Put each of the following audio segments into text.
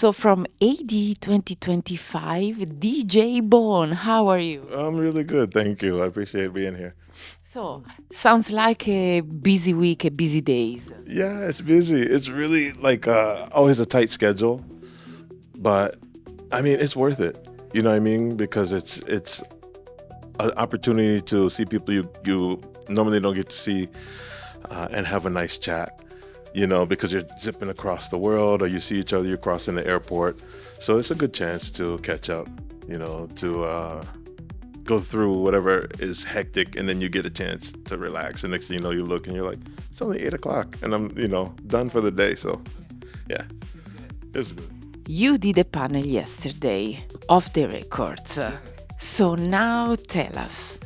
So from AD 2025, DJ Bone, how are you? I'm really good, thank you. I appreciate being here. So sounds like a busy week, a busy days. Yeah, it's busy. It's really like always a tight schedule, but I mean it's worth it. You know what I mean? Because it's an opportunity to see people you normally don't get to see and have a nice chat. You know, because you're zipping across the world, or you see each other, you're crossing the airport. So it's a good chance to catch up. You know, to go through whatever is hectic, and then you get a chance to relax. And next thing you know, you look and you're like, it's only 8 o'clock, and I'm done for the day. So yeah, it's good. You did a panel yesterday off the records. So now tell us,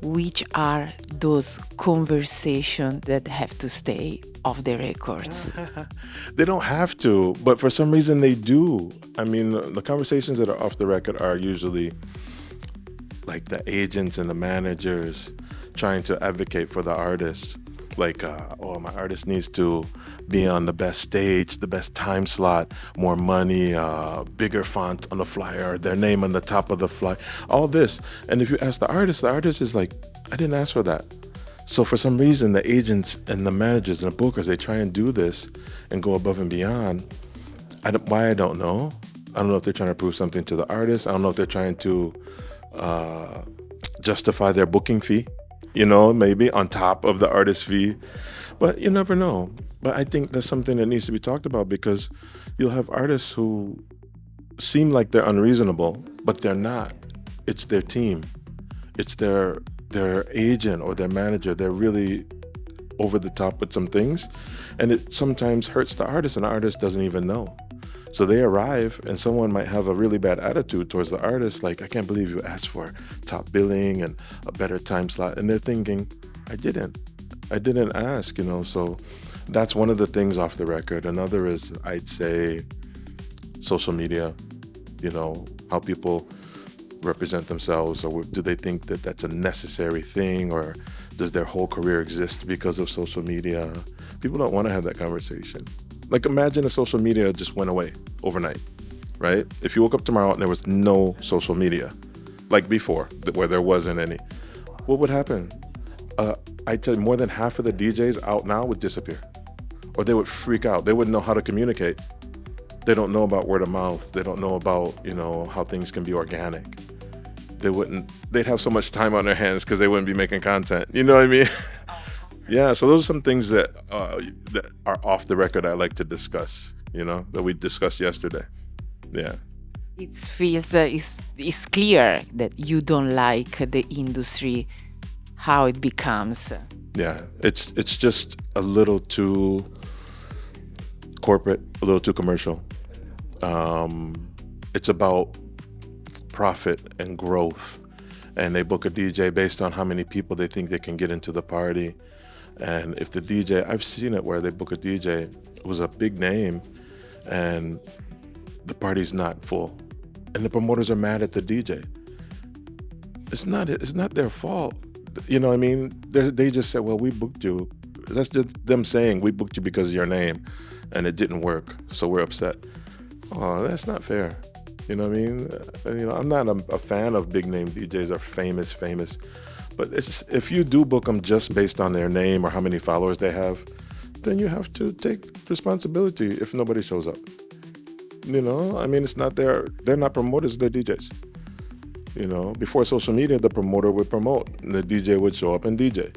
which are those conversations that have to stay off the records? They don't have to, but for some reason they do. I mean, the conversations that are off the record are usually like the agents and the managers trying to advocate for the artist. Like, oh, my artist needs to be on the best stage, the best time slot, more money, bigger font on the flyer, their name on the top of the flyer, all this. And if you ask the artist is like, I didn't ask for that. So for some reason, the agents and the managers and the bookers, they try and do this and go above and beyond. Why, I don't know. I don't know if they're trying to prove something to the artist. I don't know if they're trying to justify their booking fee, maybe on top of the artist fee. But you never know. But I think that's something that needs to be talked about, because you'll have artists who seem like they're unreasonable, but they're not. It's their team. It's their agent or their manager. They're really over the top with some things, and it sometimes hurts the artist, and the artist doesn't even know. So they arrive, and someone might have a really bad attitude towards the artist, like, I can't believe you asked for top billing and a better time slot. And they're thinking, I didn't ask, So that's one of the things off the record. Another is, I'd say, social media, how people represent themselves, or do they think that that's a necessary thing, or does their whole career exist because of social media? People don't want to have that conversation. Like, imagine if social media just went away overnight, right? If you woke up tomorrow and there was no social media, like before, where there wasn't any, what would happen? I tell you, more than half of the DJs out now would disappear, or they would freak out. They wouldn't know how to communicate. They don't know about word of mouth. They don't know about, how things can be organic. They'd have so much time on their hands because they wouldn't be making content. You know what I mean? Yeah, so those are some things that are off the record I like to discuss, that we discussed yesterday. Yeah. It feels it's clear that you don't like the industry, how it becomes. Yeah, it's just a little too corporate, a little too commercial. It's about profit and growth, and they book a DJ based on how many people they think they can get into the party. And if the DJ, I've seen it where they book a DJ, it was a big name, and the party's not full, and the promoters are mad at the DJ. It's not their fault. You know what I mean? They just said, well, we booked you. That's just them saying, we booked you because of your name, and it didn't work, so we're upset. Oh, that's not fair. You know what I mean? I'm not a fan of big name DJs or famous. But if you do book them just based on their name or how many followers they have, then you have to take responsibility if nobody shows up. I mean, they're not promoters, they're DJs. Before social media, the promoter would promote and the DJ would show up and DJ.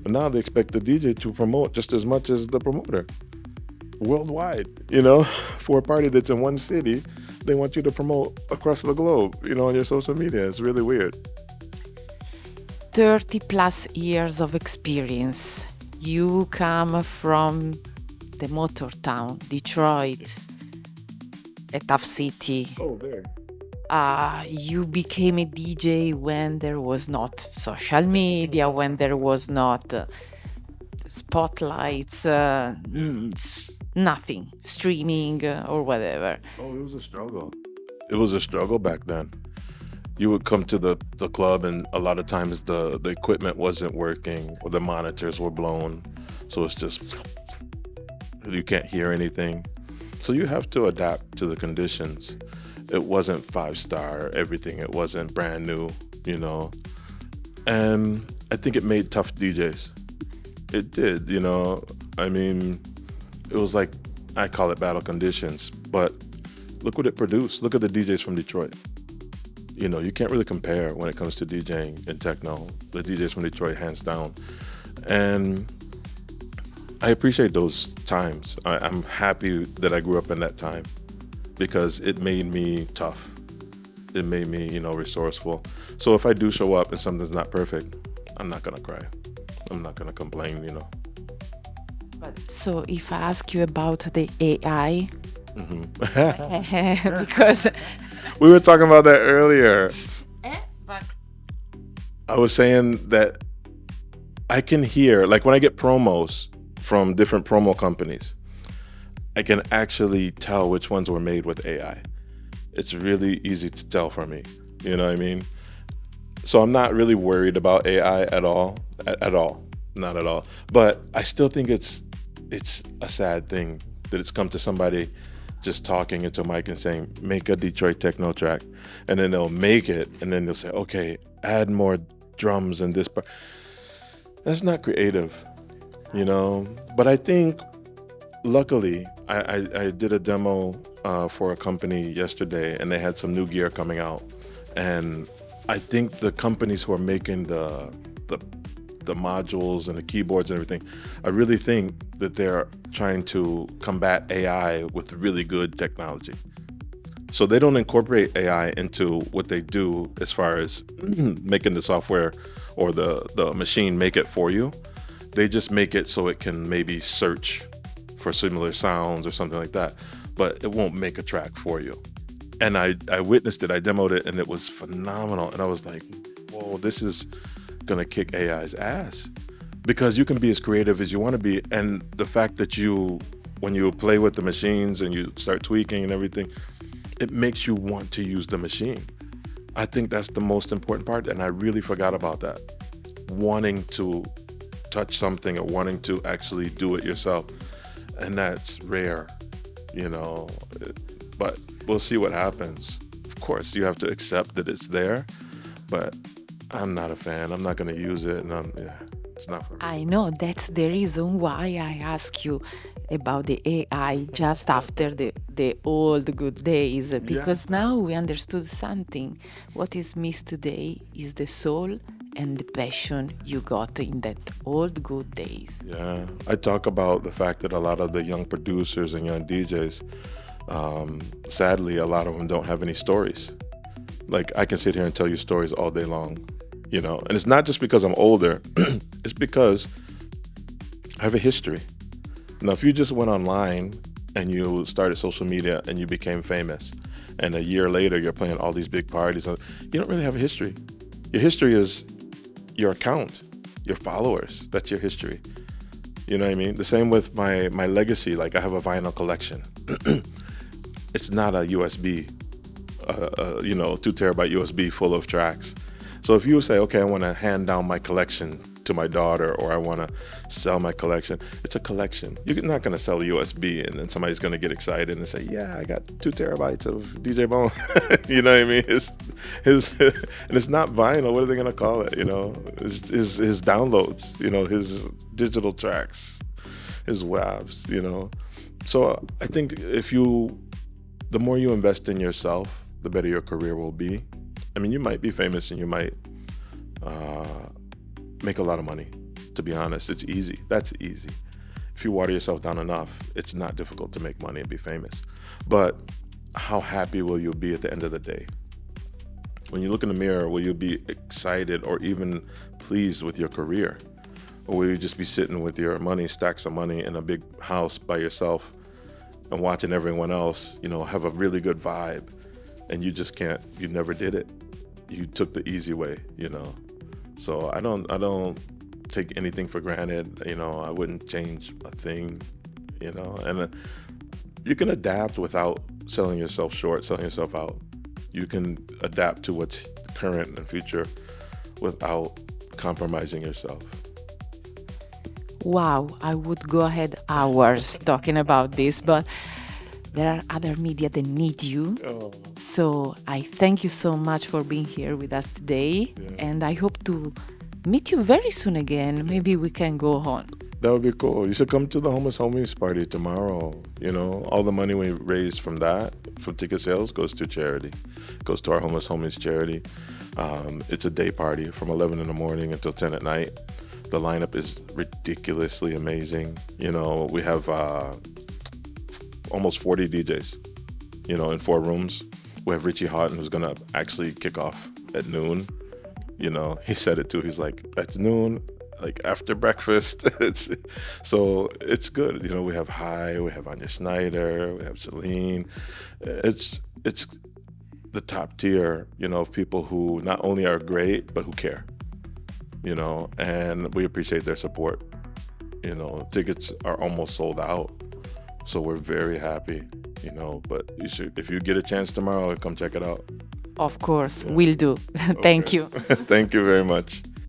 But now they expect the DJ to promote just as much as the promoter. Worldwide, for a party that's in one city, they want you to promote across the globe, on your social media. It's really weird. 30 plus years of experience. You come from the motor town, Detroit, a tough city. Oh, very. You became a DJ when there was not social media, when there was not spotlights, nothing, streaming or whatever. Oh, it was a struggle. It was a struggle back then. You would come to the club, and a lot of times the equipment wasn't working, or the monitors were blown. So it's just, you can't hear anything. So you have to adapt to the conditions. It wasn't 5 star, everything. It wasn't brand new, you know. And I think it made tough DJs. It did, you know. I mean, it was like, I call it battle conditions, but look what it produced. Look at the DJs from Detroit. You know, you can't really compare when it comes to DJing and techno. The DJs from Detroit, hands down. And I appreciate those times. I'm happy that I grew up in that time because it made me tough. It made me, you know, resourceful. So if I do show up and something's not perfect, I'm not gonna cry. I'm not gonna complain, you know. So if I ask you about the AI, Hmm. because We were talking about that earlier. but I was saying that I can hear, like when I get promos from different promo companies, I can actually tell which ones were made with AI. It's really easy to tell for me. You know what I mean? So I'm not really worried about AI at all, at all, not at all. But I still think it's a sad thing that it's come to somebody just talking into a mic and saying, make a Detroit techno track, and then they'll make it, and then they'll say, okay, add more drums in this part. That's not creative, you know. But I think, luckily, I did a demo for a company yesterday, and they had some new gear coming out, and I think the companies who are making the modules and the keyboards and everything, I really think that they're trying to combat AI with really good technology. So they don't incorporate AI into what they do as far as making the software or the machine make it for you. They just make it so it can maybe search for similar sounds or something like that, but it won't make a track for you. And I witnessed it, I demoed it, and it was phenomenal. And I was like, whoa, this is gonna kick AI's ass. Because you can be as creative as you wanna be. And the fact that when you play with the machines and you start tweaking and everything, it makes you want to use the machine. I think that's the most important part, and I really forgot about that. Wanting to touch something or wanting to actually do it yourself. And that's rare, you know. But we'll see what happens. Of course, you have to accept that it's there, but I'm not a fan. I'm not going to use it, and it's not for me. I know that's the reason why I ask you about the AI just after the old good days, because now we understood something. What is missed today is the soul and the passion you got in that old good days. Yeah, I talk about the fact that a lot of the young producers and young DJs, sadly, a lot of them don't have any stories. Like, I can sit here and tell you stories all day long, you know, and it's not just because I'm older, it's because I have a history. Now, if you just went online and you started social media and you became famous, and a year later you're playing all these big parties, you don't really have a history. Your history is your account, your followers. That's your history. You know what I mean? The same with my legacy. Like, I have a vinyl collection. It's not a USB, 2 terabyte USB full of tracks. So if you say, okay, I want to hand down my collection to my daughter, or I want to sell my collection, it's a collection. You're not going to sell a USB and then somebody's going to get excited and say, yeah, I got 2 terabytes of DJ Bone. You know what I mean? And it's not vinyl. What are they going to call it? You know, his downloads, you know, his digital tracks, his WAVs, you know. So I think the more you invest in yourself, the better your career will be. I mean, you might be famous and you might make a lot of money. To be honest, it's easy. That's easy. If you water yourself down enough, it's not difficult to make money and be famous. But how happy will you be at the end of the day? When you look in the mirror, will you be excited or even pleased with your career? Or will you just be sitting with your money, stacks of money, in a big house by yourself and watching everyone else, you know, have a really good vibe, and you just can't, you never did it. You took the easy way, you know. So I don't take anything for granted, you know. I wouldn't change a thing, you know. And you can adapt without selling yourself short, selling yourself out. You can adapt to what's current and future without compromising yourself. Wow, I would go ahead hours talking about this, but there are other media that need you. Oh, So I thank you so much for being here with us today. Yeah. And I hope to meet you very soon again. Maybe we can go on. that would be cool. You should come to the Homeless Homies party tomorrow. You know, all the money we raise from that, from ticket sales, goes to charity. Goes to our Homeless Homies charity. It's a day party from 11 in the morning until 10 at night. The lineup is ridiculously amazing. You know, we have almost 40 DJs, you know, in 4 rooms. We have Richie Houghton, who's going to actually kick off at noon. You know, he said it too. He's like, that's noon, like after breakfast. It's good. You know, we have High, we have Anya Schneider, we have Celine. It's the top tier, you know, of people who not only are great, but who care, you know, and we appreciate their support. You know, tickets are almost sold out. So we're very happy, you know, but you should, if you get a chance tomorrow, come check it out. Of course, Yeah. will do. Thank Okay. you. Thank you very much.